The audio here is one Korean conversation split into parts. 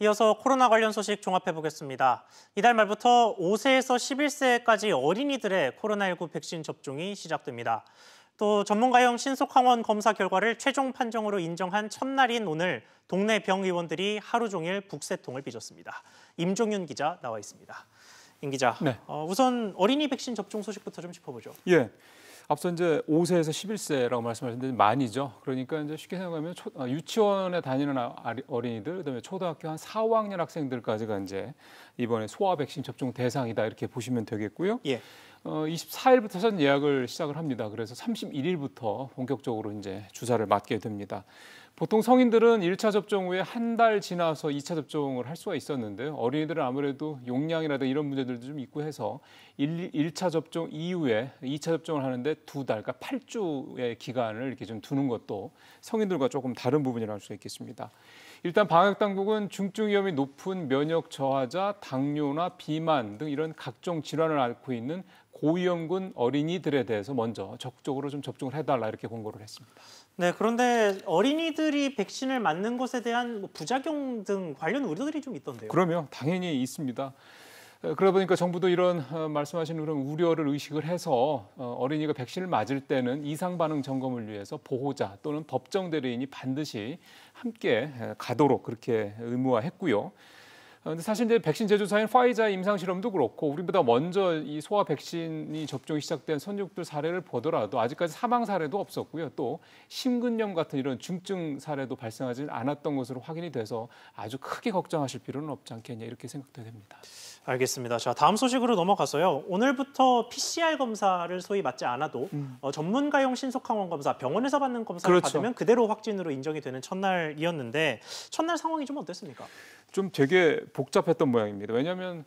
이어서 코로나 관련 소식 종합해 보겠습니다. 이달 말부터 5세에서 11세까지 어린이들의 코로나19 백신 접종이 시작됩니다. 또 전문가용 신속항원 검사 결과를 최종 판정으로 인정한 첫날인 오늘 동네 병의원들이 하루 종일 북새통을 빚었습니다. 임종윤 기자 나와 있습니다. 임 기자, 네. 우선 어린이 백신 접종 소식부터 좀 짚어보죠. 예. 앞서 이제 5세에서 11세라고 말씀하셨는데 많이죠. 그러니까 이제 쉽게 생각하면 유치원에 다니는 어린이들, 그다음에 초등학교 한 4, 5학년 학생들까지가 이제 이번에 소아 백신 접종 대상이다 이렇게 보시면 되겠고요. 예. 24일부터 선 예약을 시작을 합니다. 그래서 31일부터 본격적으로 이제 주사를 맞게 됩니다. 보통 성인들은 1차 접종 후에 한 달 지나서 2차 접종을 할 수가 있었는데요. 어린이들은 아무래도 용량이라든가 이런 문제들도 좀 있고 해서 1차 접종 이후에 2차 접종을 하는데 2달, 그러니까 8주의 기간을 이렇게 좀 두는 것도 성인들과 조금 다른 부분이라고 할 수 있겠습니다. 일단 방역당국은 중증 위험이 높은 면역 저하자, 당뇨나 비만 등 이런 각종 질환을 앓고 있는 고위험군 어린이들에 대해서 먼저 적극적으로 좀 접종을 해달라 이렇게 공고를 했습니다. 네, 그런데 어린이들이 백신을 맞는 것에 대한 부작용 등 관련 우려들이 좀 있던데요. 그러면 당연히 있습니다. 그러다 보니까 정부도 이런 말씀하시는 그런 우려를 의식을 해서 어린이가 백신을 맞을 때는 이상 반응 점검을 위해서 보호자 또는 법정 대리인이 반드시 함께 가도록 그렇게 의무화했고요. 근데 사실 이제 백신 제조사인 화이자 임상 실험도 그렇고 우리보다 먼저 이 소아 백신이 접종이 시작된 선진국들 사례를 보더라도 아직까지 사망 사례도 없었고요. 또 심근염 같은 이런 중증 사례도 발생하지 않았던 것으로 확인이 돼서 아주 크게 걱정하실 필요는 없지 않겠냐 이렇게 생각도 됩니다. 알겠습니다. 자, 다음 소식으로 넘어가서요. 오늘부터 PCR 검사를 소위 맞지 않아도 전문가용 신속항원 검사, 병원에서 받는 검사를 그렇죠. 받으면 그대로 확진으로 인정이 되는 첫날이었는데 첫날 상황이 좀 어땠습니까? 좀 되게 복잡했던 모양입니다. 왜냐하면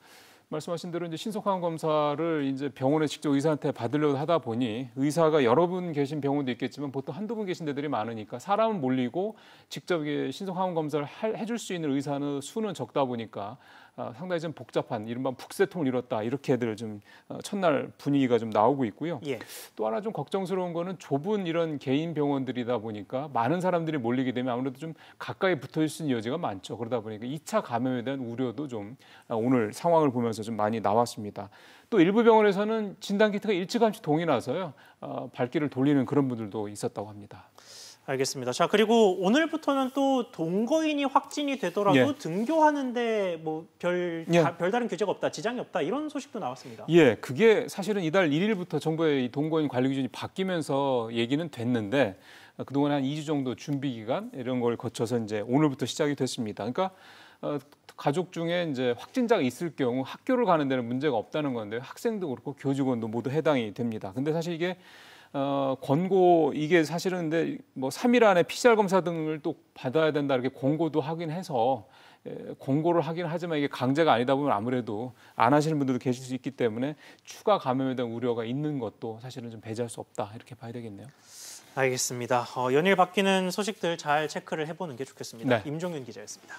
말씀하신 대로 이제 신속항원 검사를 이제 병원에 직접 의사한테 받으려고 하다 보니 의사가 여러 분 계신 병원도 있겠지만 보통 한두 분 계신 데들이 많으니까 사람은 몰리고 직접 신속항원 검사를 해줄 수 있는 의사는 수는 적다 보니까 상당히 좀 복잡한 이른바 북새통을 이뤘다 이렇게들 좀 첫날 분위기가 좀 나오고 있고요. 예. 또 하나 좀 걱정스러운 거는 좁은 이런 개인 병원들이다 보니까 많은 사람들이 몰리게 되면 아무래도 좀 가까이 붙어 있을 수 있는 여지가 많죠. 그러다 보니까 2차 감염에 대한 우려도 좀 오늘 상황을 보면서 좀 많이 나왔습니다. 또 일부 병원에서는 진단키트가 일찌감치 동이 나서요. 발길을 돌리는 그런 분들도 있었다고 합니다. 알겠습니다. 자, 그리고 오늘부터는 또 동거인이 확진이 되더라도 예. 등교하는데 뭐 별다른 규제가 없다, 지장이 없다 이런 소식도 나왔습니다. 예, 그게 사실은 이달 1일부터 정부의 이 동거인 관리 기준이 바뀌면서 얘기는 됐는데 그동안 한 2주 정도 준비 기간 이런 걸 거쳐서 이제 오늘부터 시작이 됐습니다. 그러니까 가족 중에 이제 확진자가 있을 경우 학교를 가는 데는 문제가 없다는 건데 학생도 그렇고 교직원도 모두 해당이 됩니다. 근데 사실 이게 권고 이게 사실은 근데 뭐 3일 안에 PCR 검사 등을 또 받아야 된다 이렇게 권고도 하긴 해서 권고를 하긴 하지만 이게 강제가 아니다 보면 아무래도 안 하시는 분들도 계실 수 있기 때문에 추가 감염에 대한 우려가 있는 것도 사실은 좀 배제할 수 없다 이렇게 봐야 되겠네요. 알겠습니다. 연일 바뀌는 소식들 잘 체크를 해보는 게 좋겠습니다. 네. 임종윤 기자였습니다.